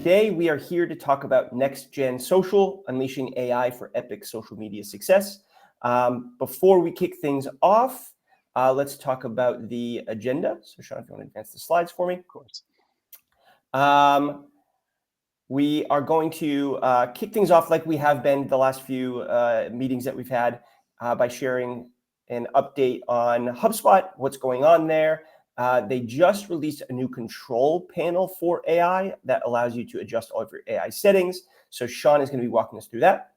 Today, we are here to talk about next-gen social, unleashing AI for epic social media success. Before we kick things off, let's talk about the agenda. So Sean, if you want to advance the slides for me. Of course. We are going to kick things off like we have been the last few meetings that we've had by sharing an update on HubSpot, what's going on there. They just released a new control panel for AI that allows you to adjust all of your AI settings. So Sean is going to be walking us through that.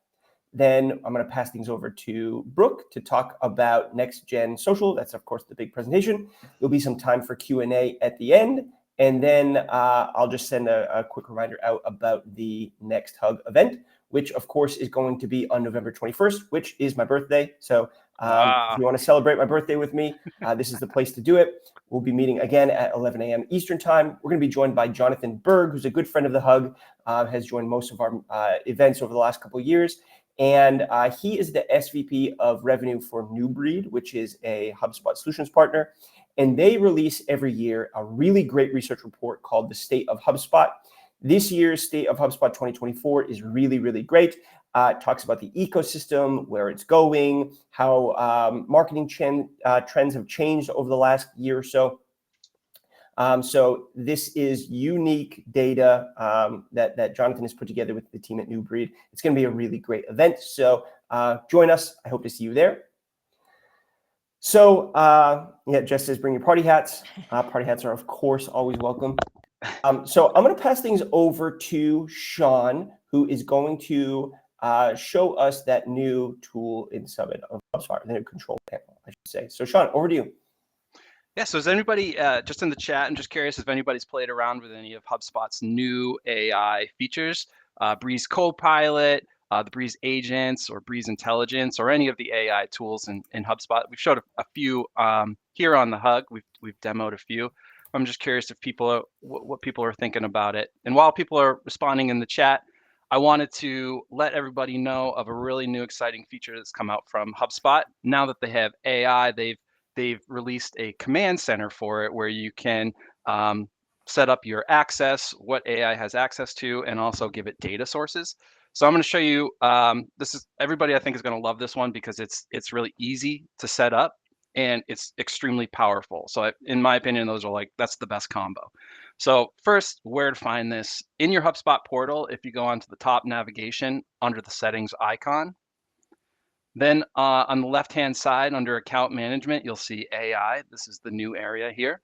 Then I'm going to pass things over to Brooke to talk about next-gen social. That's, of course, the big presentation. There'll be some time for Q&A at the end. And then I'll just send a quick reminder out about the Next Hug event, which, of course, is going to be on November 21st, which is my birthday. So if you want to celebrate my birthday with me, this is the place to do it. We'll be meeting again at 11 a.m. Eastern time. We're going to be joined by Jonathan Berg, who's a good friend of the Hug, has joined most of our events over the last couple of years. And he is the SVP of revenue for New Breed, which is a HubSpot solutions partner. And they release every year a really great research report called the State of HubSpot. This year's State of HubSpot 2024 is really, really great. It talks about the ecosystem, where it's going, how marketing trends have changed over the last year or so. So this is unique data that Jonathan has put together with the team at New Breed. It's going to be a really great event. So join us. I hope to see you there. So yeah, Jess says bring your party hats. Party hats are, of course, always welcome. So I'm going to pass things over to Sean, who is going to show us that new tool in Summit of HubSpot, the new control panel, I should say. So Sean, over to you. Yeah, so is anybody just in the chat? I'm just curious if anybody's played around with any of HubSpot's new AI features, Breeze Copilot, the Breeze Agents, or Breeze Intelligence, or any of the AI tools in HubSpot. We've showed a few here on the Hug. We've demoed a few. I'm just curious if what people are thinking about it. And while people are responding in the chat, I wanted to let everybody know of a really new exciting feature that's come out from HubSpot. Now that they have AI, they've released a command center for it where you can set up your access, what AI has access to, and also give it data sources. So I'm going to show you, everybody I think is going to love this one because it's really easy to set up and it's extremely powerful. So in my opinion, that's the best combo. So first, where to find this? In your HubSpot portal, if you go onto the top navigation under the settings icon, then on the left-hand side under account management, you'll see AI. This is the new area here.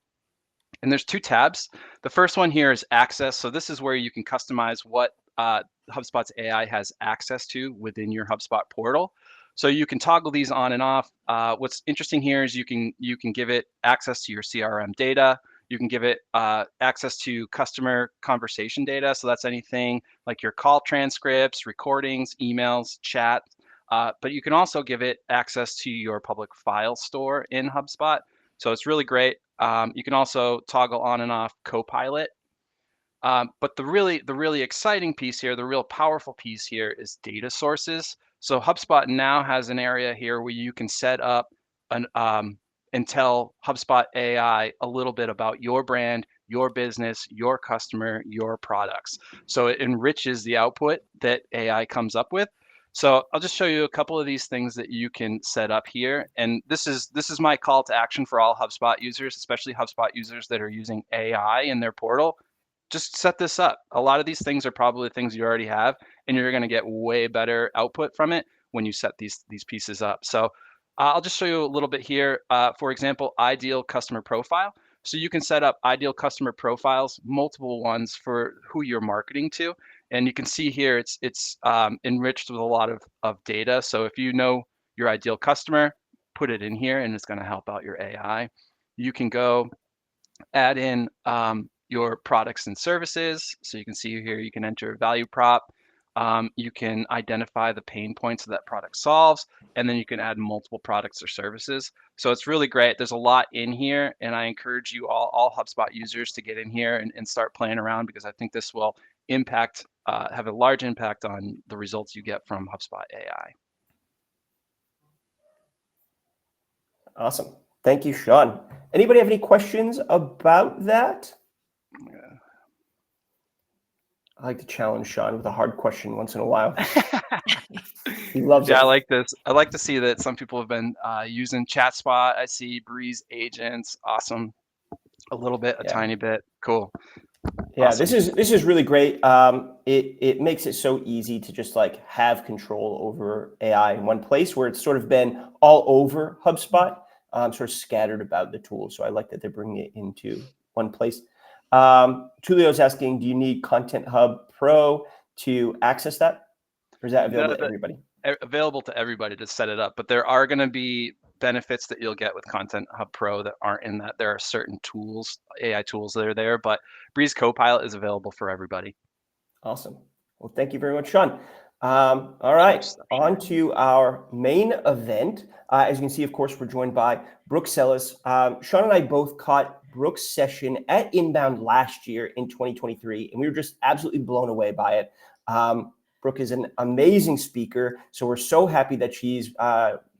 And there's two tabs. The first one here is access. So this is where you can customize what HubSpot's AI has access to within your HubSpot portal. So you can toggle these on and off. What's interesting here is you can give it access to your CRM data. You can give it access to customer conversation data. So that's anything like your call transcripts, recordings, emails, chat. But you can also give it access to your public file store in HubSpot. So it's really great. You can also toggle on and off Copilot. But the really exciting piece here, the real powerful piece here is data sources. So HubSpot now has an area here where you can set up and tell HubSpot AI a little bit about your brand, your business, your customer, your products. So it enriches the output that AI comes up with. So I'll just show you a couple of these things that you can set up here. And this is my call to action for all HubSpot users, especially HubSpot users that are using AI in their portal. Just set this up. A lot of these things are probably things you already have, and you're going to get way better output from it when you set these pieces up. So I'll just show you a little bit here. For example, ideal customer profile. So you can set up ideal customer profiles, multiple ones for who you're marketing to. And you can see here it's enriched with a lot of data. So if you know your ideal customer, put it in here and it's going to help out your AI. You can go add in your products and services. So you can see here, you can enter value prop. You can identify the pain points that product solves, and then you can add multiple products or services. So it's really great. There's a lot in here, and I encourage you all HubSpot users to get in here and start playing around because I think this will have a large impact on the results you get from HubSpot AI. Awesome. Thank you, Sean. Anybody have any questions about that? I like to challenge Sean with a hard question once in a while. He loves Yeah, it. I like this. I like to see that some people have been using ChatSpot. I see Breeze agents. Awesome. A little bit, a Yeah. tiny bit. Cool. Yeah, Awesome. this is really great. It makes it so easy to just like have control over AI in one place where it's sort of been all over HubSpot, sort of scattered about the tools. So I like that they're bringing it into one place. Tulio's asking, do you need Content Hub Pro to access that, or is that available to everybody? Available to everybody to set it up, but there are going to be benefits that you'll get with Content Hub Pro that aren't in that. There are certain tools, AI tools that are there, but Breeze Copilot is available for everybody. Awesome. Well, thank you very much, Sean. All right, on to our main event. As you can see, of course, we're joined by Brooke Sellas. Sean and I both caught Brooke's session at Inbound last year in 2023, and we were just absolutely blown away by it. Brooke is an amazing speaker, so we're so happy that she's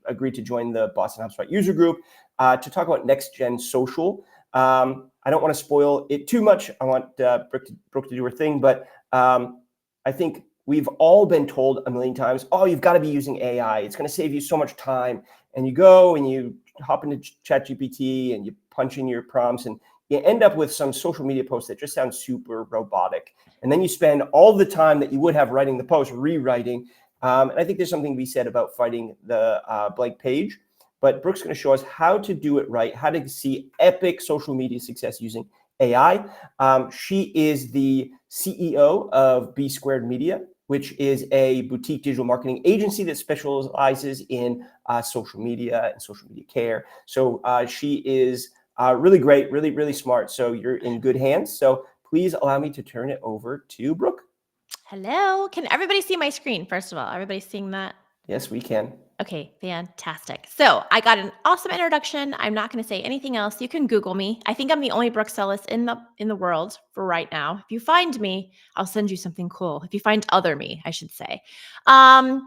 agreed to join the Boston HubSpot user group to talk about next-gen social. I don't want to spoil it too much. I want Brooke to do her thing, but I think we've all been told a million times, oh, you've got to be using AI. It's going to save you so much time. And you go and you hop into ChatGPT and you punch in your prompts and you end up with some social media post that just sounds super robotic. And then you spend all the time that you would have writing the post rewriting. And I think there's something to be said about fighting the blank page. But Brooke's going to show us how to do it right, how to see epic social media success using AI. She is the CEO of B Squared Media, which is a boutique digital marketing agency that specializes in social media and social media care. So she is really great, really, really smart. So you're in good hands. So please allow me to turn it over to Brooke. Hello. Can everybody see my screen, first of all? Everybody seeing that? Yes, we can. Okay, fantastic. So I got an awesome introduction. I'm not going to say anything else. You can Google me. I think I'm the only Brooke Sellas in the world for right now. If you find me, I'll send you something cool. If you find other me, I should say. The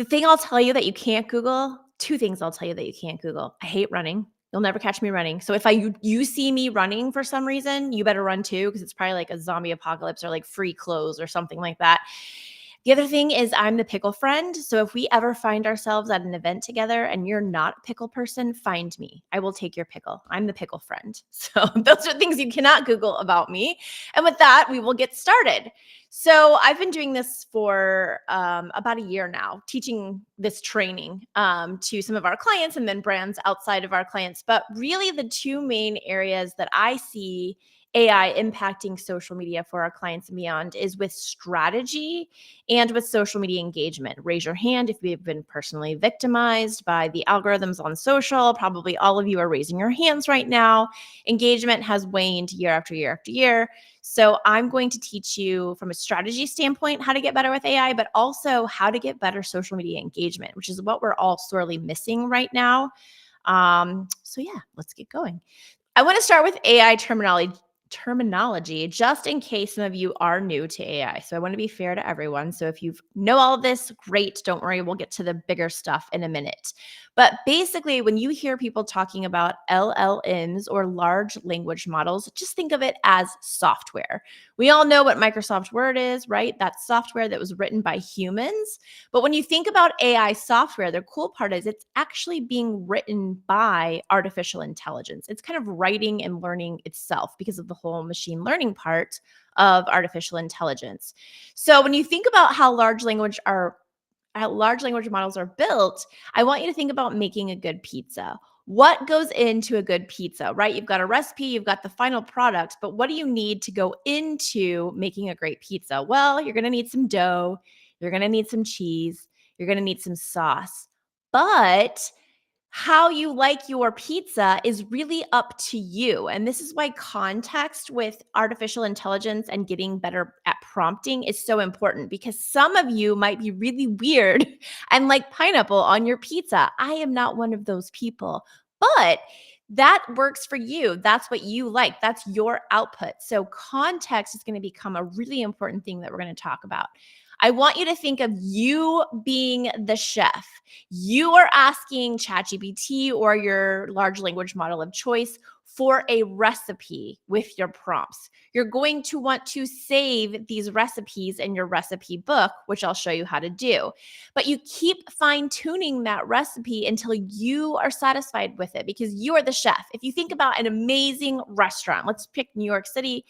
thing I'll tell you that you can't Google, two things I'll tell you that you can't Google. I hate running. You'll never catch me running. So if you see me running for some reason, you better run too, because it's probably like a zombie apocalypse or like free clothes or something like that. The other thing is I'm the pickle friend. So if we ever find ourselves at an event together and you're not a pickle person, find me. I will take your pickle. I'm the pickle friend. So those are things you cannot Google about me. And with that, we will get started. So I've been doing this for about a year now, teaching this training to some of our clients and then brands outside of our clients. But really the two main areas that I see AI impacting social media for our clients and beyond is with strategy and with social media engagement. Raise your hand if you've been personally victimized by the algorithms on social. Probably all of you are raising your hands right now. Engagement has waned year after year after year. So I'm going to teach you from a strategy standpoint how to get better with AI, but also how to get better social media engagement, which is what we're all sorely missing right now. So yeah, let's get going. I want to start with AI terminology, just in case some of you are new to AI. So I want to be fair to everyone. So if you know all of this, great. Don't worry. We'll get to the bigger stuff in a minute. But basically, when you hear people talking about LLMs or large language models, just think of it as software. We all know what Microsoft Word is, right? That's software that was written by humans. But when you think about AI software, the cool part is it's actually being written by artificial intelligence. It's kind of writing and learning itself because of the whole machine learning part of artificial intelligence. So when you think about how large language models are built, I want you to think about making a good pizza. What goes into a good pizza, right? You've got a recipe, you've got the final product, but what do you need to go into making a great pizza? Well, you're going to need some dough, you're going to need some cheese, you're going to need some sauce. But how you like your pizza is really up to you. And this is why context with artificial intelligence and getting better at prompting is so important, because some of you might be really weird and like pineapple on your pizza. I am not one of those people, but that works for you. That's what you like. That's your output. So context is going to become a really important thing that we're going to talk about. I want you to think of you being the chef. You are asking ChatGPT or your large language model of choice for a recipe with your prompts. You're going to want to save these recipes in your recipe book, which I'll show you how to do. But you keep fine-tuning that recipe until you are satisfied with it, because you are the chef. If you think about an amazing restaurant, let's pick New York City.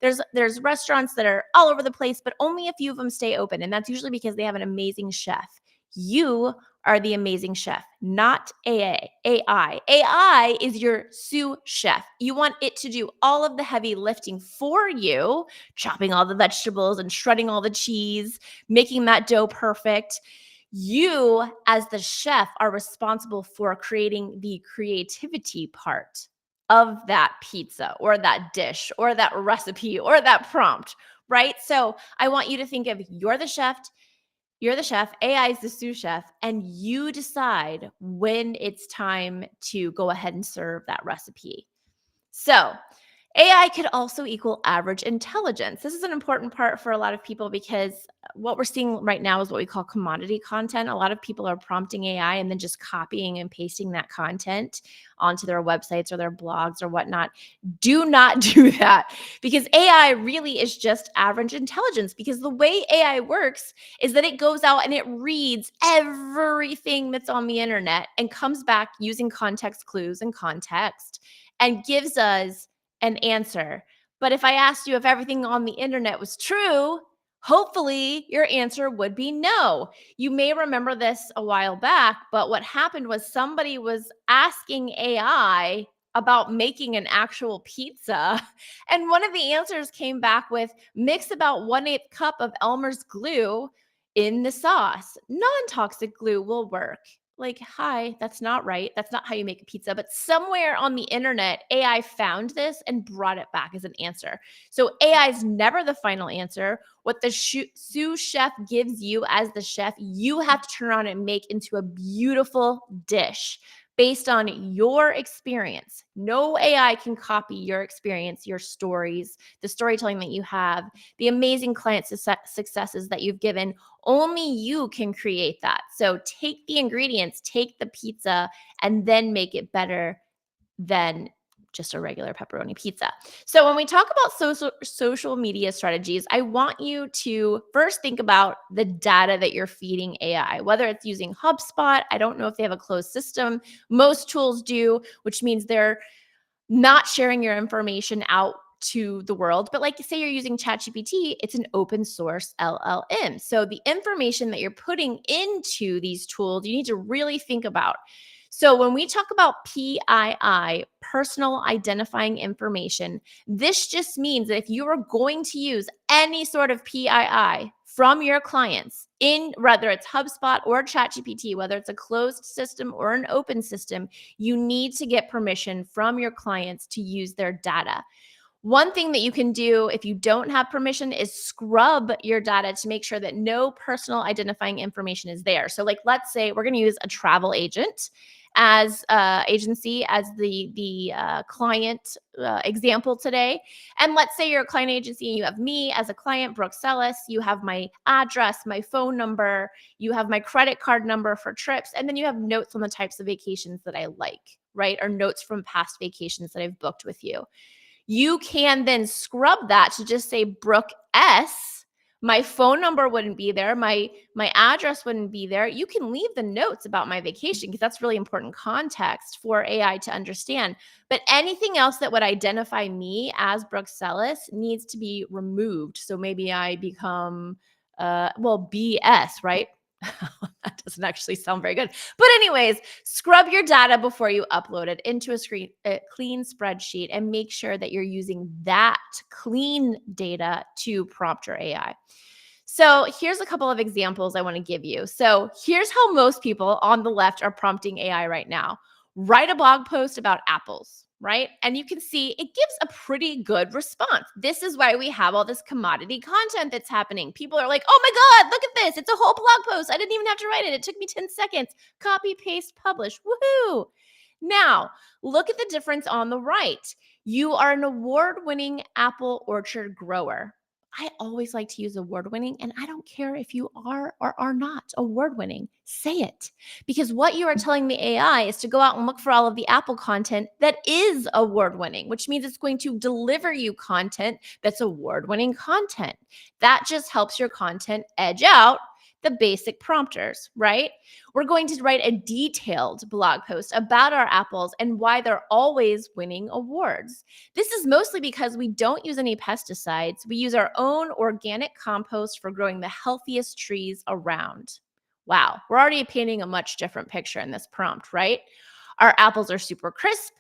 There's restaurants that are all over the place, but only a few of them stay open. And that's usually because they have an amazing chef. You are the amazing chef, not AI. AI is your sous chef. You want it to do all of the heavy lifting for you, chopping all the vegetables and shredding all the cheese, making that dough perfect. You, as the chef, are responsible for creating the creativity part of that pizza or that dish or that recipe or that prompt, right? So I want you to think of you're the chef, AI is the sous chef, and you decide when it's time to go ahead and serve that recipe. So AI could also equal average intelligence. This is an important part for a lot of people because what we're seeing right now is what we call commodity content. A lot of people are prompting AI and then just copying and pasting that content onto their websites or their blogs or whatnot. Do not do that, because AI really is just average intelligence, because the way AI works is that it goes out and it reads everything that's on the internet and comes back using context clues and context and gives us an answer. But if I asked you if everything on the internet was true, hopefully your answer would be no. You may remember this a while back, but what happened was somebody was asking AI about making an actual pizza. And one of the answers came back with mix about 1/8 cup of Elmer's glue in the sauce. Non-toxic glue will work. Like, hi, that's not right. That's not how you make a pizza. But somewhere on the internet, AI found this and brought it back as an answer. So AI is never the final answer. What the sous chef gives you as the chef, you have to turn around and make into a beautiful dish based on your experience. No AI can copy your experience, your stories, the storytelling that you have, the amazing client successes that you've given. Only you can create that. So take the ingredients, take the pizza, and then make it better than just a regular pepperoni pizza. So when we talk about social media strategies, I want you to first think about the data that you're feeding AI, whether it's using HubSpot. I don't know if they have a closed system. Most tools do, which means they're not sharing your information out to the world. But like, say you're using ChatGPT, it's an open source LLM. So the information that you're putting into these tools, you need to really think about. So when we talk about PII, personal identifying information, this just means that if you are going to use any sort of PII from your clients, in whether it's HubSpot or ChatGPT, whether it's a closed system or an open system, you need to get permission from your clients to use their data. One thing that you can do if you don't have permission is scrub your data to make sure that no personal identifying information is there. So like, let's say we're going to use a travel agent as agency as the client example today. And let's say you're a client agency and you have me as a client, Brooke Sellas. You have my address, my phone number, you have my credit card number for trips, and then you have notes on the types of vacations that I like, right? Or notes from past vacations that I've booked with you. You can then scrub that to just say Brooke S. My phone number wouldn't be there. My address wouldn't be there. You can leave the notes about my vacation because that's really important context for AI to understand. But anything else that would identify me as Brooke Sellas needs to be removed. So maybe I become, BS, right? That doesn't actually sound very good. But anyways, scrub your data before you upload it into a clean spreadsheet and make sure that you're using that clean data to prompt your AI. So here's a couple of examples I want to give you. So here's how most people on the left are prompting AI right now. Write a blog post about apples, right? And you can see it gives a pretty good response. This is why we have all this commodity content that's happening. People are like, oh my God, look at this. It's a whole blog post. I didn't even have to write it. It took me 10 seconds. Copy, paste, publish. Woohoo. Now, look at the difference on the right. You are an award-winning apple orchard grower. I always like to use award-winning, and I don't care if you are or are not award-winning. Say it. Because what you are telling the AI is to go out and look for all of the Apple content that is award-winning, which means it's going to deliver you content that's award-winning content. That just helps your content edge out the basic prompters, right? We're going to write a detailed blog post about our apples and why they're always winning awards. This is mostly because we don't use any pesticides. We use our own organic compost for growing the healthiest trees around. Wow, we're already painting a much different picture in this prompt, right? Our apples are super crisp,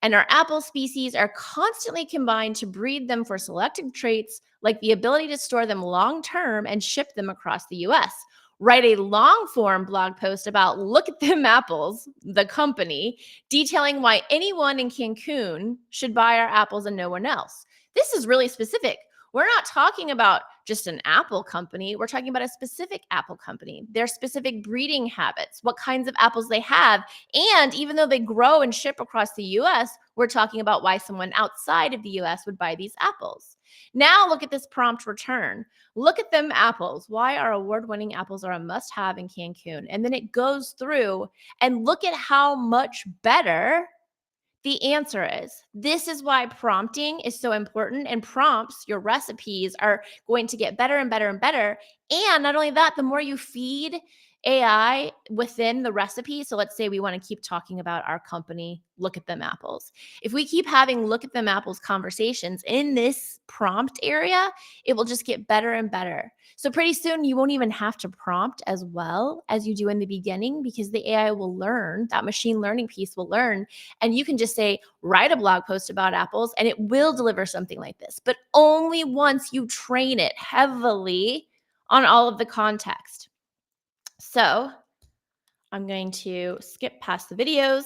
and our apple species are constantly combined to breed them for selected traits like the ability to store them long term and ship them across the US. Write a long form blog post about Look at Them Apples, the company, detailing why anyone in Cancun should buy our apples and no one else. This is really specific. We're not talking about just an apple company. We're talking about a specific apple company, their specific breeding habits, what kinds of apples they have. And even though they grow and ship across the US, we're talking about why someone outside of the US would buy these apples. Now look at this prompt return. Look at them apples. Why our award-winning apples are a must-have in Cancun. And then it goes through and look at how much better the answer is. This is why prompting is so important, and prompts, your recipes, are going to get better and better and better. And not only that, the more you feed AI within the recipe. So let's say we want to keep talking about our company, Look at Them Apples. If we keep having Look at Them Apples conversations in this prompt area, it will just get better and better. So pretty soon you won't even have to prompt as well as you do in the beginning, because the AI will learn, that machine learning piece will learn, and you can just say, write a blog post about apples, and it will deliver something like this, but only once you train it heavily on all of the context. So I'm going to skip past the videos,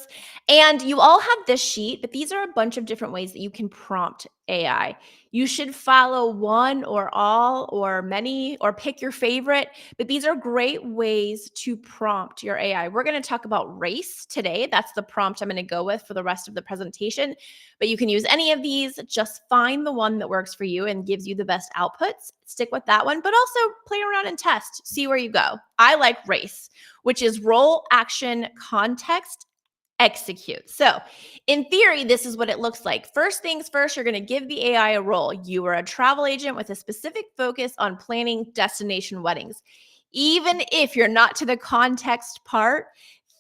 and you all have this sheet, but these are a bunch of different ways that you can prompt AI. You should follow one or all or many, or pick your favorite, but these are great ways to prompt your AI. We're going to talk about race today. That's the prompt I'm going to go with for the rest of the presentation, but you can use any of these. Just find the one that works for you and gives you the best outputs. Stick with that one, but also play around and test, see where you go. I like race, which is role, action, context, execute. So in theory, this is what it looks like. First things first, you're going to give the AI a role. You are a travel agent with a specific focus on planning destination weddings. Even if you're not to the context part,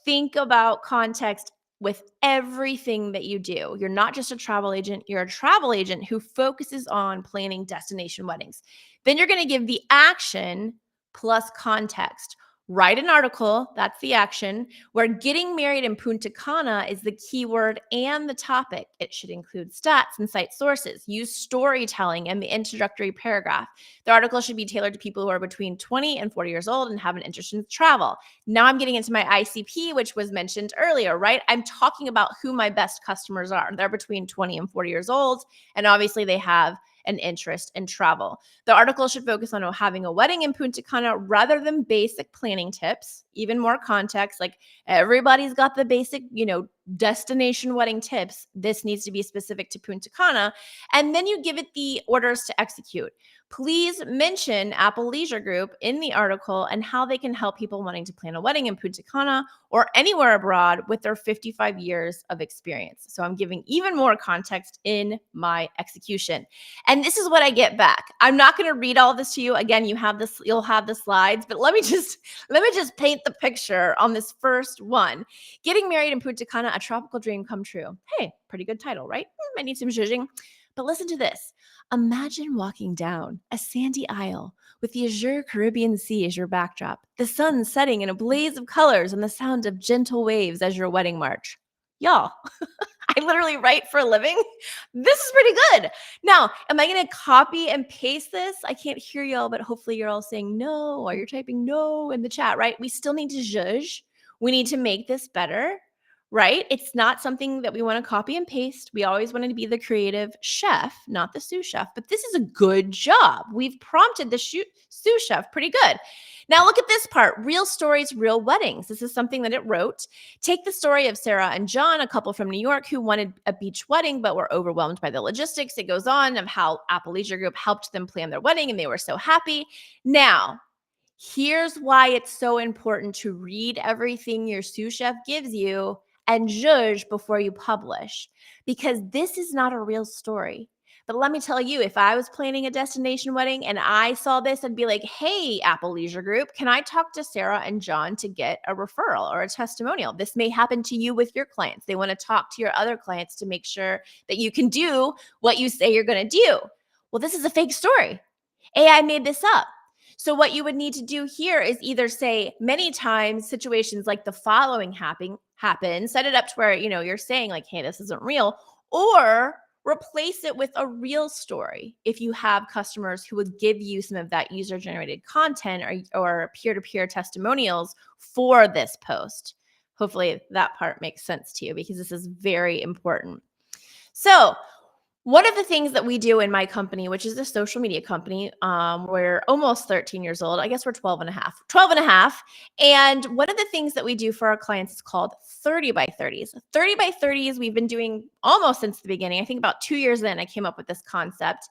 think about context with everything that you do. You're not just a travel agent, you're a travel agent who focuses on planning destination weddings. Then you're going to give the action plus context. Write an article, that's the action, where getting married in Punta Cana is the keyword and the topic. It should include stats and cite sources. Use storytelling in the introductory paragraph. The article should be tailored to people who are between 20 and 40 years old and have an interest in travel. Now I'm getting into my ICP, which was mentioned earlier, right? I'm talking about who my best customers are. They're between 20 and 40 years old, and obviously they have an interest in travel. The article should focus on having a wedding in Punta Cana rather than basic planning tips. Even more context, like everybody's got the basic, destination wedding tips. This needs to be specific to Punta Cana. And then you give it the orders to execute. Please mention Apple Leisure Group in the article and how they can help people wanting to plan a wedding in Punta Cana or anywhere abroad with their 55 years of experience. So I'm giving even more context in my execution. And this is what I get back. I'm not going to read all this to you. Again, you'll have the slides, but let me just paint the picture on this first one. Getting married in Punta Cana, a tropical dream come true. Hey, pretty good title, right? Might need some zhuzhing. But listen to this. Imagine walking down a sandy aisle with the azure Caribbean Sea as your backdrop, the sun setting in a blaze of colors, and the sound of gentle waves as your wedding march. Y'all, I literally write for a living. This is pretty good. Now, am I going to copy and paste this? I can't hear y'all, but hopefully you're all saying no, or you're typing no in the chat, right? We still need to zhuzh. We need to make this better, right? It's not something that we want to copy and paste. We always want to be the creative chef, not the sous chef, but this is a good job. We've prompted the sous chef pretty good. Now look at this part, real stories, real weddings. This is something that it wrote. Take the story of Sarah and John, a couple from New York who wanted a beach wedding, but were overwhelmed by the logistics. It goes on of how Apple Leisure Group helped them plan their wedding and they were so happy. Now, here's why it's so important to read everything your sous chef gives you and judge before you publish, because this is not a real story. But let me tell you, if I was planning a destination wedding and I saw this, I'd be like, hey, Apple Leisure Group, can I talk to Sarah and John to get a referral or a testimonial? This may happen to you with your clients. They want to talk to your other clients to make sure that you can do what you say you're going to do. Well, this is a fake story. AI made this up. So what you would need to do here is either say many times situations like the following happen, set it up to where, you're saying like, hey, this isn't real, or replace it with a real story. If you have customers who would give you some of that user-generated content or peer-to-peer testimonials for this post. Hopefully that part makes sense to you because this is very important. So one of the things that we do in my company, which is a social media company, we're almost 13 years old. I guess we're 12 and a half. And one of the things that we do for our clients is called 30 by 30s. 30 by 30s, we've been doing almost since the beginning. I think about 2 years in, I came up with this concept.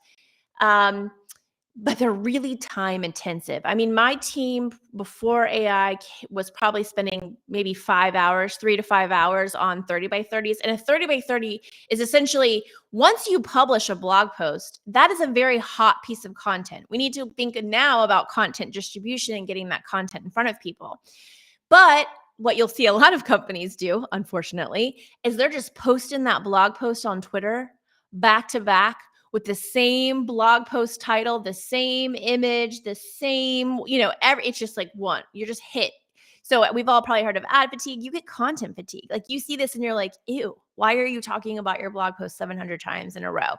But they're really time intensive. I mean, my team before AI was probably spending maybe 5 hours, 3 to 5 hours on 30 by 30s. And a 30 by 30 is essentially, once you publish a blog post, that is a very hot piece of content. We need to think now about content distribution and getting that content in front of people. But what you'll see a lot of companies do, unfortunately, is they're just posting that blog post on Twitter back to back with the same blog post title, the same image, the same, it's just like one, you're just hit. So we've all probably heard of ad fatigue. You get content fatigue. Like you see this and you're like, ew, why are you talking about your blog post 700 times in a row?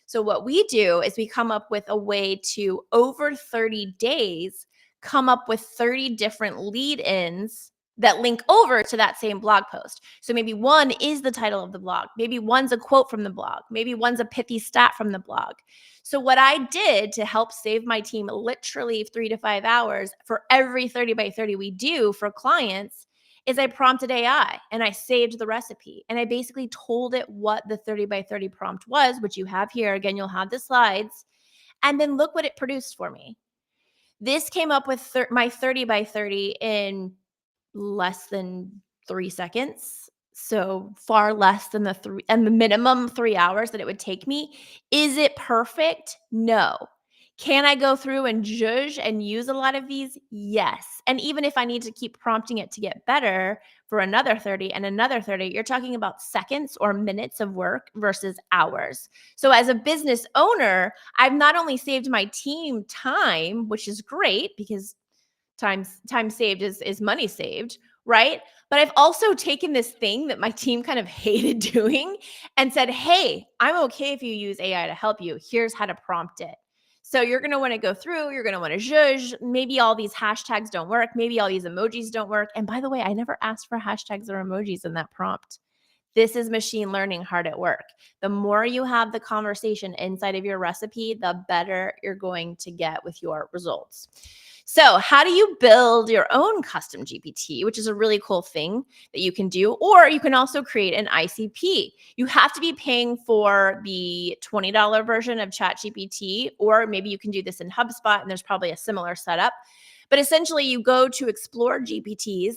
So what we do is we come up with a way to, over 30 days, come up with 30 different lead-ins that link over to that same blog post. So maybe one is the title of the blog. Maybe one's a quote from the blog. Maybe one's a pithy stat from the blog. So what I did to help save my team literally 3 to 5 hours for every 30 by 30 we do for clients is I prompted AI and I saved the recipe. And I basically told it what the 30 by 30 prompt was, which you have here. Again, you'll have the slides. And then look what it produced for me. This came up with my 30 by 30 in less than 3 seconds. So far less than the minimum 3 hours that it would take me. Is it perfect? No. Can I go through and judge and use a lot of these? Yes. And even if I need to keep prompting it to get better for another 30 and another 30, you're talking about seconds or minutes of work versus hours. So as a business owner, I've not only saved my team time, which is great because time saved is money saved, right? But I've also taken this thing that my team kind of hated doing and said, hey, I'm okay if you use AI to help you. Here's how to prompt it. So you're going to want to go through, you're going to want to judge. Maybe all these hashtags don't work. Maybe all these emojis don't work. And by the way, I never asked for hashtags or emojis in that prompt. This is machine learning hard at work. The more you have the conversation inside of your recipe, the better you're going to get with your results. So how do you build your own custom GPT, which is a really cool thing that you can do, or you can also create an ICP. You have to be paying for the $20 version of ChatGPT, or maybe you can do this in HubSpot, and there's probably a similar setup. But essentially, you go to explore GPTs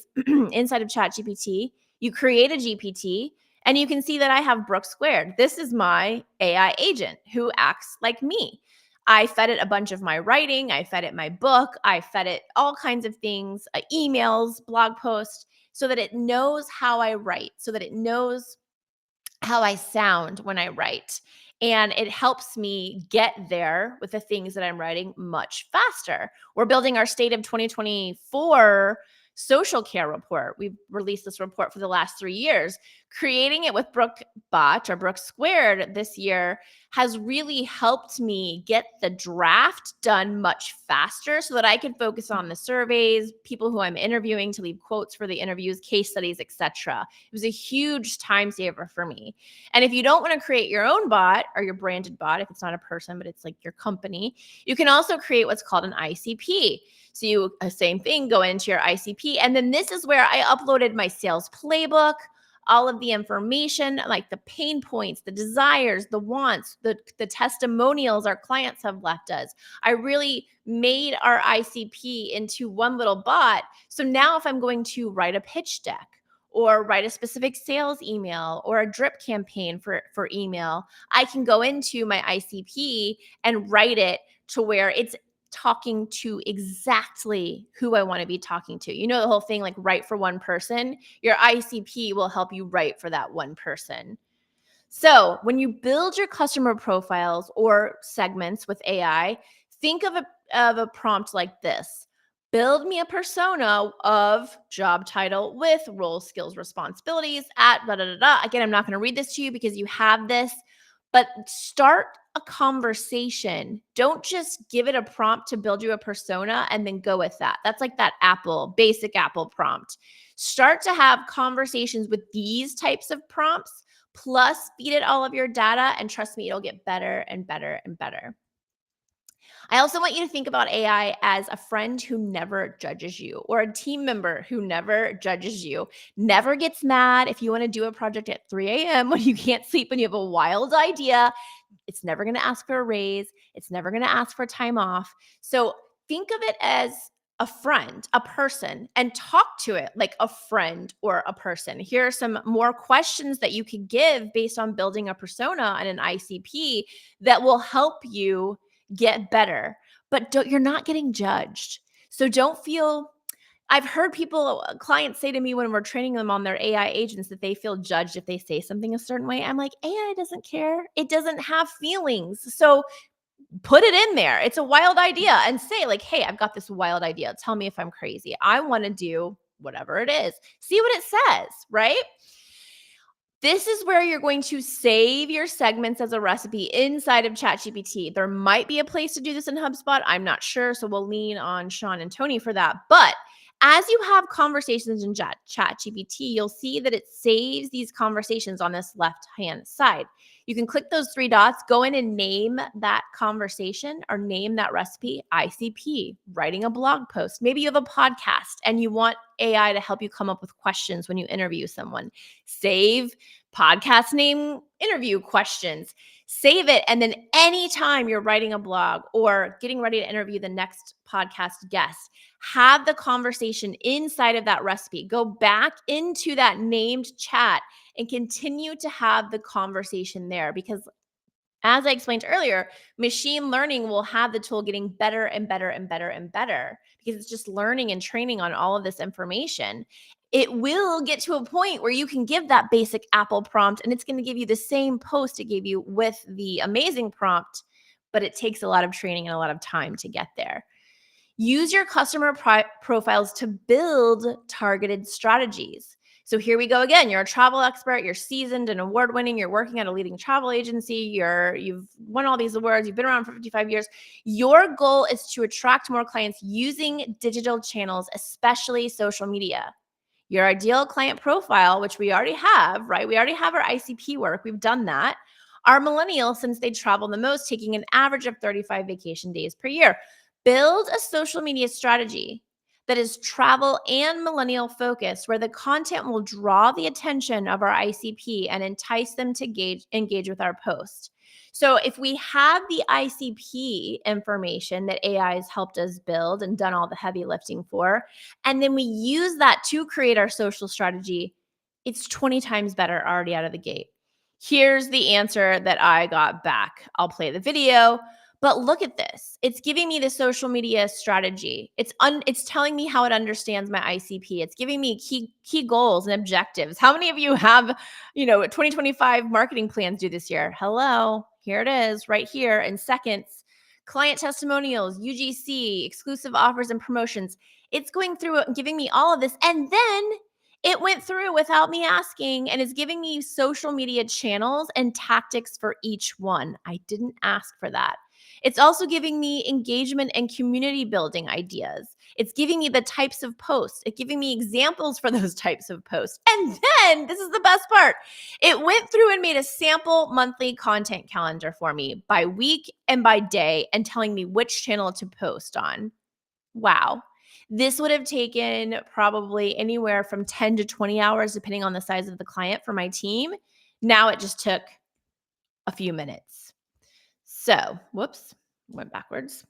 inside of ChatGPT, you create a GPT, and you can see that I have Brooke Squared. This is my AI agent who acts like me. I fed it a bunch of my writing. I fed it my book. I fed it all kinds of things, emails, blog posts, so that it knows how I write, so that it knows how I sound when I write. And it helps me get there with the things that I'm writing much faster. We're building our State of 2024 social care report. We've released this report for the last 3 years. creating it with Brooke Bot or Brooke Squared this year has really helped me get the draft done much faster so that I can focus on the surveys, people who I'm interviewing to leave quotes for the interviews, case studies, etc. It was a huge time saver for me. And if you don't want to create your own bot or your branded bot, if it's not a person, but it's like your company, you can also create what's called an ICP. So you, same thing, go into your ICP. And then this is where I uploaded my sales playbook, all of the information, like the pain points, the desires, the wants, the testimonials our clients have left us. I really made our ICP into one little bot. So now if I'm going to write a pitch deck or write a specific sales email or a drip campaign for email, I can go into my ICP and write it to where it's talking to exactly who I want to be talking to. You know, the whole thing, like write for one person, your ICP will help you write for that one person. So when you build your customer profiles or segments with AI, think of a prompt like this. Build me a persona of job title with role, skills, responsibilities at da da da da. Again, I'm not going to read this to you because you have this, but start a conversation. Don't just give it a prompt to build you a persona and then go with that. That's like that basic Apple prompt. Start to have conversations with these types of prompts, plus feed it all of your data, and trust me, it'll get better and better and better. I also want you to think about AI as a friend who never judges you, or a team member who never judges you, never gets mad if you want to do a project at 3 a.m. when you can't sleep and you have a wild idea. It's never going to ask for a raise. It's never going to ask for time off. So think of it as a friend, a person, and talk to it like a friend or a person. Here are some more questions that you could give based on building a persona and an ICP that will help you get better, but you're not getting judged. So don't feel, I've heard clients say to me when we're training them on their AI agents that they feel judged if they say something a certain way. I'm like, AI doesn't care. It doesn't have feelings. So put it in there. It's a wild idea and say like, hey, I've got this wild idea. Tell me if I'm crazy. I want to do whatever it is. See what it says, right? This is where you're going to save your segments as a recipe inside of ChatGPT. There might be a place to do this in HubSpot. I'm not sure. So we'll lean on Sean and Tony for that. But as you have conversations in ChatGPT, you'll see that it saves these conversations on this left-hand side. You can click those three dots, go in and name that conversation or name that recipe, ICP, writing a blog post. Maybe you have a podcast and you want AI to help you come up with questions when you interview someone. Save podcast name interview questions. Save it. And then anytime you're writing a blog or getting ready to interview the next podcast guest, have the conversation inside of that recipe. Go back into that named chat and continue to have the conversation there, because as I explained earlier, machine learning will have the tool getting better and better and better and better because it's just learning and training on all of this information. It will get to a point where you can give that basic Apple prompt and it's going to give you the same post it gave you with the amazing prompt, but it takes a lot of training and a lot of time to get there. Use your customer profiles to build targeted strategies. So here we go again. You're a travel expert, you're seasoned and award-winning, you're working at a leading travel agency, you've won all these awards, you've been around for 55 years. Your goal is to attract more clients using digital channels, especially social media. Your ideal client profile, which we already have, right? We already have our ICP work. We've done that. Are millennials, since they travel the most, taking an average of 35 vacation days per year. Build a social media strategy that is travel and millennial focused, where the content will draw the attention of our ICP and entice them to engage with our post. So if we have the ICP information that AI has helped us build and done all the heavy lifting for, and then we use that to create our social strategy, it's 20 times better already out of the gate. Here's the answer that I got back. I'll play the video. But look at this. It's giving me the social media strategy. It's telling me how it understands my ICP. It's giving me key goals and objectives. How many of you have, 2025 marketing plans due this year? Hello, here it is right here in seconds. Client testimonials, UGC, exclusive offers and promotions. It's going through it and giving me all of this. And then It went through without me asking and is giving me social media channels and tactics for each one. I didn't ask for that. It's also giving me engagement and community building ideas. It's giving me the types of posts. It's giving me examples for those types of posts. And then, this is the best part, it went through and made a sample monthly content calendar for me by week and by day and telling me which channel to post on. Wow. This would have taken probably anywhere from 10 to 20 hours, depending on the size of the client for my team. Now it just took a few minutes. So, whoops, went backwards.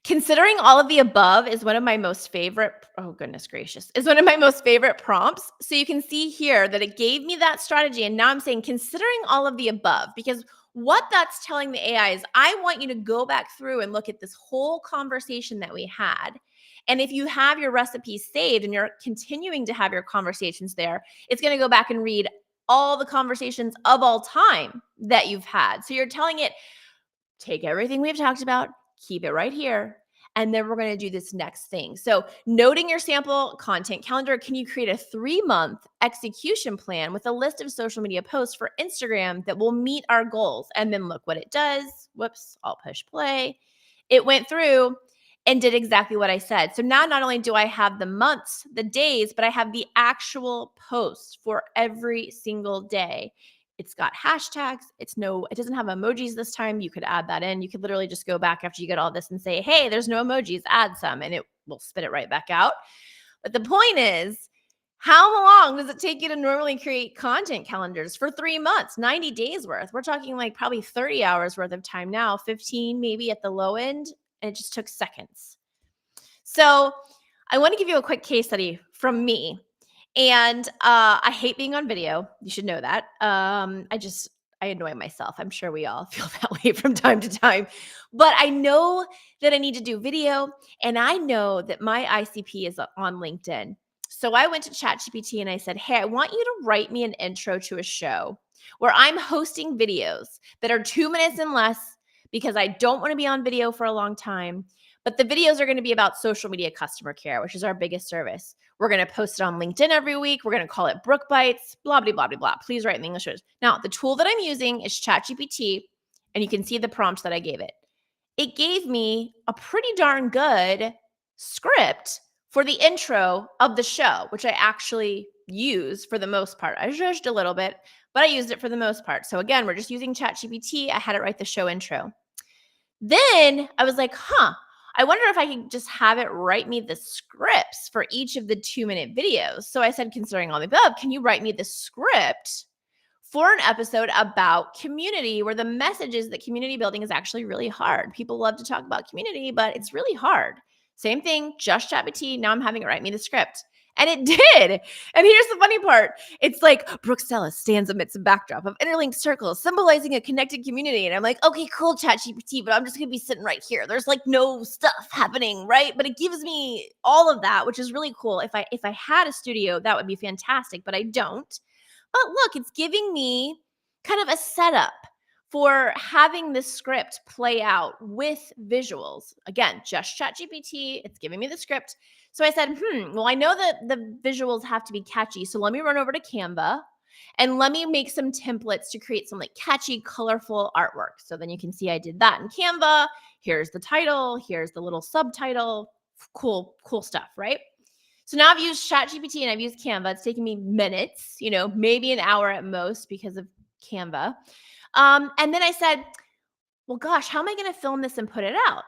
Considering all of the above is one of my most favorite, oh goodness gracious, is one of my most favorite prompts. So you can see here that it gave me that strategy. And now I'm saying considering all of the above, because what that's telling the AI is I want you to go back through and look at this whole conversation that we had. And if you have your recipes saved and you're continuing to have your conversations there, it's going to go back and read all the conversations of all time that you've had. So you're telling it, take everything we've talked about, keep it right here, and then we're going to do this next thing. So noting your sample content calendar, can you create a 3-month execution plan with a list of social media posts for Instagram that will meet our goals? And then look what it does. Whoops, I'll push play. It went through and did exactly what I said. So now not only do I have the months, the days, but I have the actual posts for every single day. It's got hashtags. It doesn't have emojis this time. You could add that in. You could literally just go back after you get all this and say, hey, there's no emojis, add some, and it will spit it right back out. But the point is, how long does it take you to normally create content calendars for 3 months, 90 days worth? We're talking like probably 30 hours worth of time now, 15 maybe at the low end, and it just took seconds. So I want to give you a quick case study from me. And I hate being on video. You should know that. I annoy myself. I'm sure we all feel that way from time to time. But I know that I need to do video, and I know that my ICP is on LinkedIn. So I went to ChatGPT and I said, hey, I want you to write me an intro to a show where I'm hosting videos that are 2 minutes and less because I don't want to be on video for a long time. But the videos are going to be about social media customer care, which is our biggest service. We're going to post it on LinkedIn every week. We're going to call it Brooke Bites, blah, blah, blah, blah, blah. Please write in the English words. Now, the tool that I'm using is ChatGPT, and you can see the prompts that I gave it. It gave me a pretty darn good script for the intro of the show, which I actually used for the most part. I zhuzhed a little bit, but I used it for the most part. So again, we're just using ChatGPT. I had it write the show intro. Then I was like, I wonder if I can just have it write me the scripts for each of the 2-minute videos. So I said, considering all the above, can you write me the script for an episode about community, where the message is that community building is actually really hard. People love to talk about community, but it's really hard. Same thing, just ChatGPT. Now I'm having it write me the script. And it did. And here's the funny part. It's like Brooke Sellas stands amidst a backdrop of interlinked circles symbolizing a connected community. And I'm like, okay, cool, ChatGPT, but I'm just going to be sitting right here. There's like no stuff happening, right? But it gives me all of that, which is really cool. If I had a studio, that would be fantastic, but I don't. But look, it's giving me kind of a setup for having this script play out with visuals. Again, just ChatGPT, it's giving me the script. So I said, well, I know that the visuals have to be catchy. So let me run over to Canva and let me make some templates to create some like catchy, colorful artwork. So then you can see I did that in Canva. Here's the title. Here's the little subtitle. Cool stuff, right? So now I've used ChatGPT and I've used Canva. It's taken me minutes, maybe an hour at most because of Canva. And then I said, well, gosh, how am I going to film this and put it out?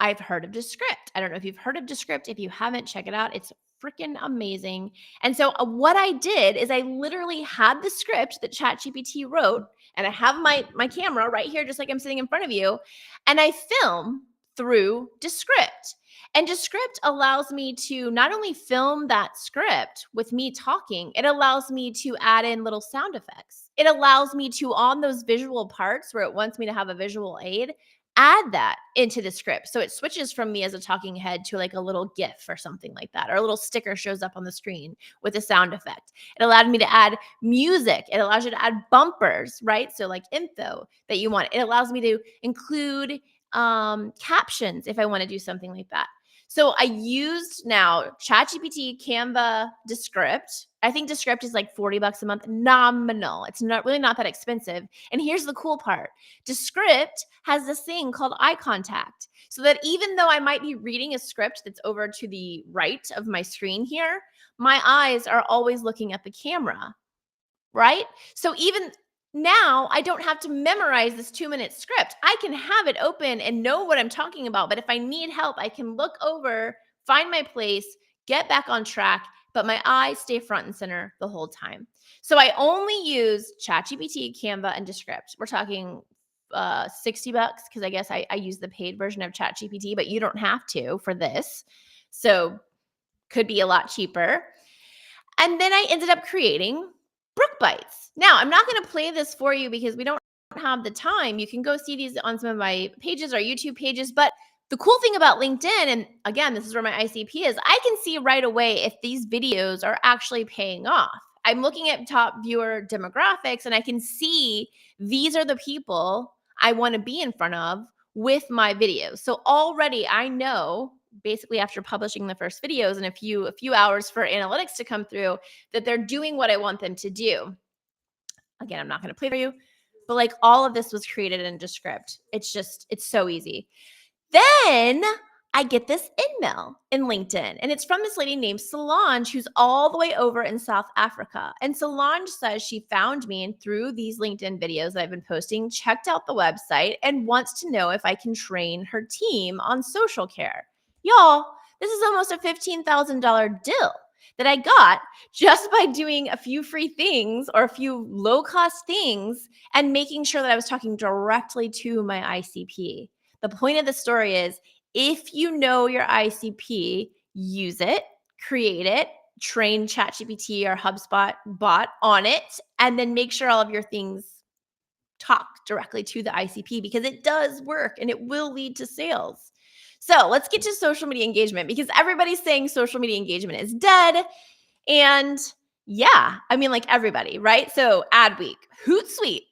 I've heard of Descript. I don't know if you've heard of Descript. If you haven't, check it out. It's freaking amazing. And so what I did is I literally had the script that ChatGPT wrote, and I have my camera right here, just like I'm sitting in front of you, and I film through Descript. And Descript allows me to not only film that script with me talking, it allows me to add in little sound effects. It allows me to, on those visual parts where it wants me to have a visual aid, add that into the script. So it switches from me as a talking head to like a little GIF or something like that, or a little sticker shows up on the screen with a sound effect. It allowed me to add music. It allows you to add bumpers, right? So like info that you want. It allows me to include captions if I want to do something like that. So I used now ChatGPT, Canva, Descript. I think Descript is like $40 a month. Nominal. It's not really not that expensive. And here's the cool part. Descript has this thing called eye contact. So that even though I might be reading a script that's over to the right of my screen here, my eyes are always looking at the camera, right? So even now I don't have to memorize this 2-minute script. I can have it open and know what I'm talking about. But if I need help, I can look over, find my place, get back on track, but my eyes stay front and center the whole time. So I only use ChatGPT, Canva, and Descript. We're talking $60 because I guess I use the paid version of ChatGPT, but you don't have to for this. So could be a lot cheaper. And then I ended up creating Brooke Bites. Now, I'm not going to play this for you because we don't have the time. You can go see these on some of my pages or YouTube pages. But the cool thing about LinkedIn, and again, this is where my ICP is, I can see right away if these videos are actually paying off. I'm looking at top viewer demographics and I can see these are the people I want to be in front of with my videos. So already I know, basically after publishing the first videos and a few hours for analytics to come through, that they're doing what I want them to do. Again, I'm not going to play for you, but like all of this was created in Descript. It's so easy. Then I get this email in LinkedIn, and it's from this lady named Solange, who's all the way over in South Africa. And Solange says she found me and through these LinkedIn videos that I've been posting, checked out the website and wants to know if I can train her team on social care. Y'all, this is almost a $15,000 deal that I got just by doing a few free things or a few low-cost things and making sure that I was talking directly to my ICP. The point of the story is, if you know your ICP, use it, create it, train ChatGPT or HubSpot bot on it, and then make sure all of your things talk directly to the ICP because it does work and it will lead to sales. So let's get to social media engagement because everybody's saying social media engagement is dead. And yeah, I mean, like everybody, right? So ad week, Hootsuite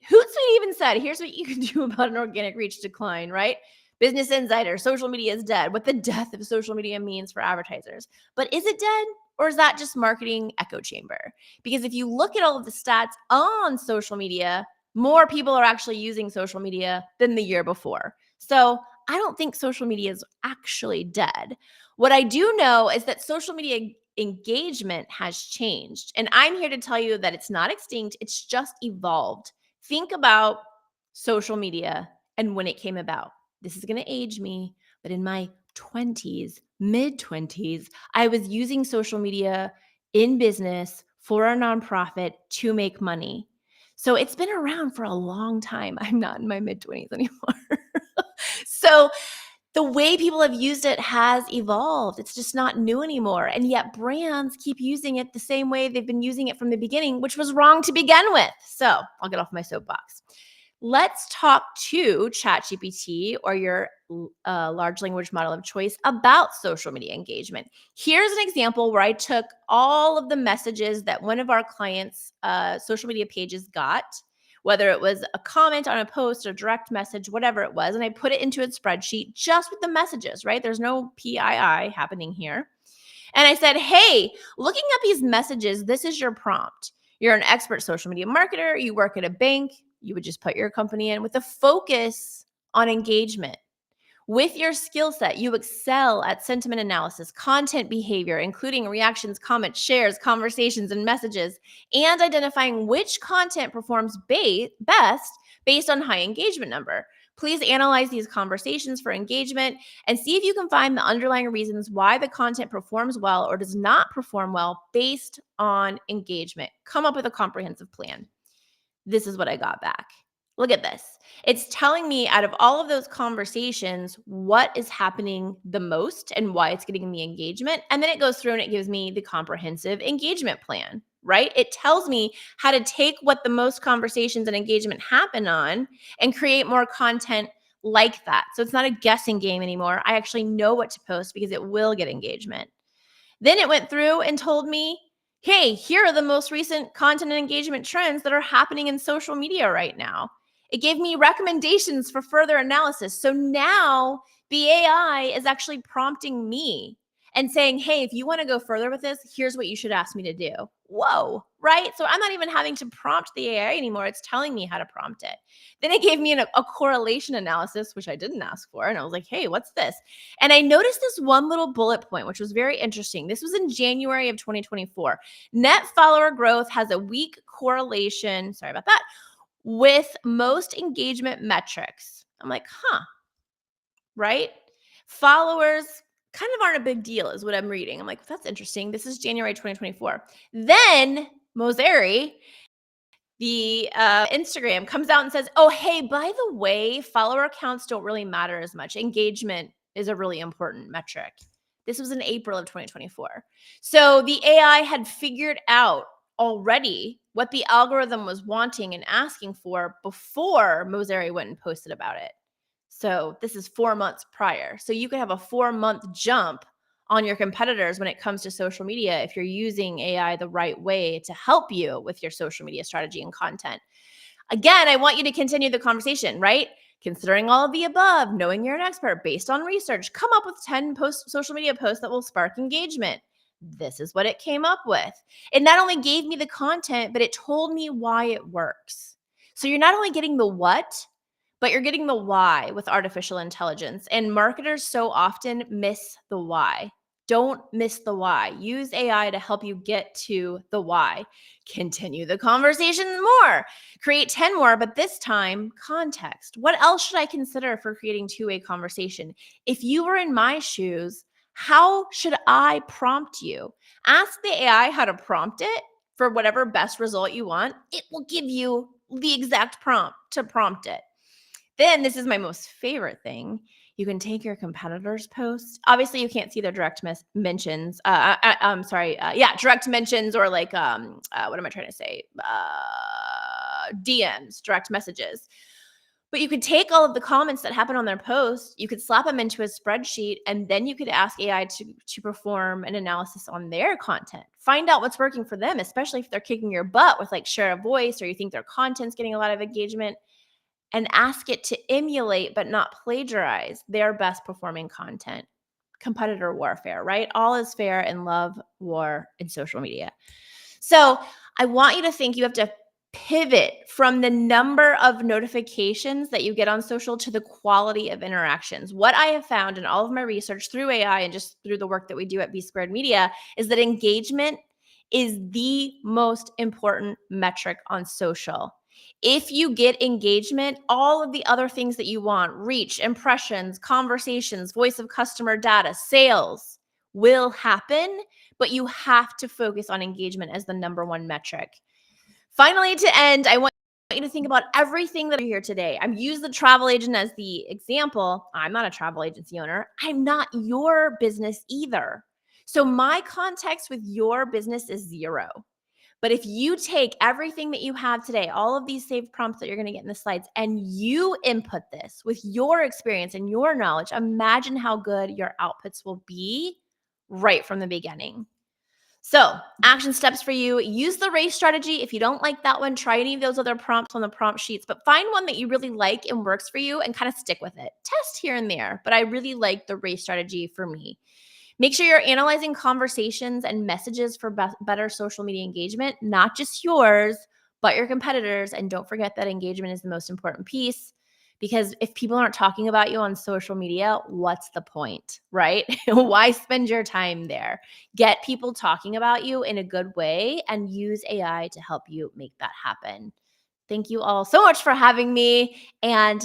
even said, here's what you can do about an organic reach decline, right? Business Insider, social media is dead. What the death of social media means for advertisers. But is it dead? Or is that just marketing echo chamber? Because if you look at all of the stats on social media, more people are actually using social media than the year before. So I don't think social media is actually dead. What I do know is that social media engagement has changed. And I'm here to tell you that it's not extinct, it's just evolved. Think about social media and when it came about. This is going to age me, but in my 20s, mid-20s, I was using social media in business for a nonprofit to make money. So it's been around for a long time. I'm not in my mid-20s anymore. So the way people have used it has evolved. It's just not new anymore. And yet brands keep using it the same way they've been using it from the beginning, which was wrong to begin with. So I'll get off my soapbox. Let's talk to ChatGPT or your large language model of choice about social media engagement. Here's an example where I took all of the messages that one of our clients' social media pages got, whether it was a comment on a post or direct message, whatever it was, and I put it into a spreadsheet just with the messages, right? There's no PII happening here. And I said, hey, looking at these messages, this is your prompt. You're an expert social media marketer. You work at a bank. You would just put your company in with a focus on engagement. With your skill set, you excel at sentiment analysis, content behavior, including reactions, comments, shares, conversations, and messages, and identifying which content performs best based on high engagement number. Please analyze these conversations for engagement and see if you can find the underlying reasons why the content performs well or does not perform well based on engagement. Come up with a comprehensive plan. This is what I got back. Look at this. It's telling me out of all of those conversations, what is happening the most and why it's getting the engagement. And then it goes through and it gives me the comprehensive engagement plan, right? It tells me how to take what the most conversations and engagement happen on and create more content like that. So it's not a guessing game anymore. I actually know what to post because it will get engagement. Then it went through and told me, hey, here are the most recent content and engagement trends that are happening in social media right now. It gave me recommendations for further analysis. So now The AI is actually prompting me and saying, hey, if you want to go further with this, here's what you should ask me to do. Whoa, right? So I'm not even having to prompt the AI anymore. It's telling me how to prompt it. Then it gave me a correlation analysis, which I didn't ask for. And I was like, hey, what's this? And I noticed this one little bullet point, which was very interesting. This was in January of 2024. Net follower growth has a weak correlation, sorry about that, with most engagement metrics. I'm like, right? Followers kind of aren't a big deal is what I'm reading. I'm like, that's interesting. This is January 2024. Then Moseri, the Instagram, comes out and says, oh, hey, by the way, follower counts don't really matter as much. Engagement is a really important metric. This was in April of 2024. So the AI had figured out already what the algorithm was wanting and asking for before Moseri went and posted about it. So this is 4 months prior. So you could have a 4-month jump on your competitors when it comes to social media if you're using AI the right way to help you with your social media strategy and content. Again, I want you to continue the conversation, right? Considering all of the above, knowing you're an expert based on research, come up with 10 social media posts that will spark engagement. This is what it came up with. It not only gave me the content, but it told me why it works. So you're not only getting the what, but you're getting the why with artificial intelligence. And marketers so often miss the why. Don't miss the why. Use AI to help you get to the why. Continue the conversation more. Create 10 more, but this time, context. What else should I consider for creating two-way conversation? If you were in my shoes, how should I prompt you? Ask the AI how to prompt it for whatever best result you want. It will give you the exact prompt to prompt it. Then this is my most favorite thing. You can take your competitors' posts. Obviously, you can't see their direct mentions. Direct mentions or like what am I trying to say? DMs, direct messages. But you could take all of the comments that happen on their post, you could slap them into a spreadsheet, and then you could ask AI to perform an analysis on their content. Find out what's working for them, especially if they're kicking your butt with like share a voice or you think their content's getting a lot of engagement. And ask it to emulate but not plagiarize their best performing content. Competitor warfare, right? All is fair in love, war, and social media. So I want you to think you have to pivot from the number of notifications that you get on social to the quality of interactions. What I have found in all of my research through AI and just through the work that we do at B Squared Media is that engagement is the most important metric on social. If you get engagement, all of the other things that you want, reach, impressions, conversations, voice of customer data, sales will happen, but you have to focus on engagement as the number one metric. Finally, to end, I want you to think about everything that I hear today. I've used the travel agent as the example. I'm not a travel agency owner. I'm not your business either. So my context with your business is zero. But if you take everything that you have today, all of these saved prompts that you're going to get in the slides, and you input this with your experience and your knowledge, imagine how good your outputs will be right from the beginning. So, action steps for you. Use the race strategy. If you don't like that one, try any of those other prompts on the prompt sheets, but find one that you really like and works for you and kind of stick with it. Test here and there, but I really like the race strategy for me. Make sure you're analyzing conversations and messages for better social media engagement, not just yours, but your competitors. And don't forget that engagement is the most important piece, because if people aren't talking about you on social media, what's the point, right? Why spend your time there? Get people talking about you in a good way and use AI to help you make that happen. Thank you all so much for having me. And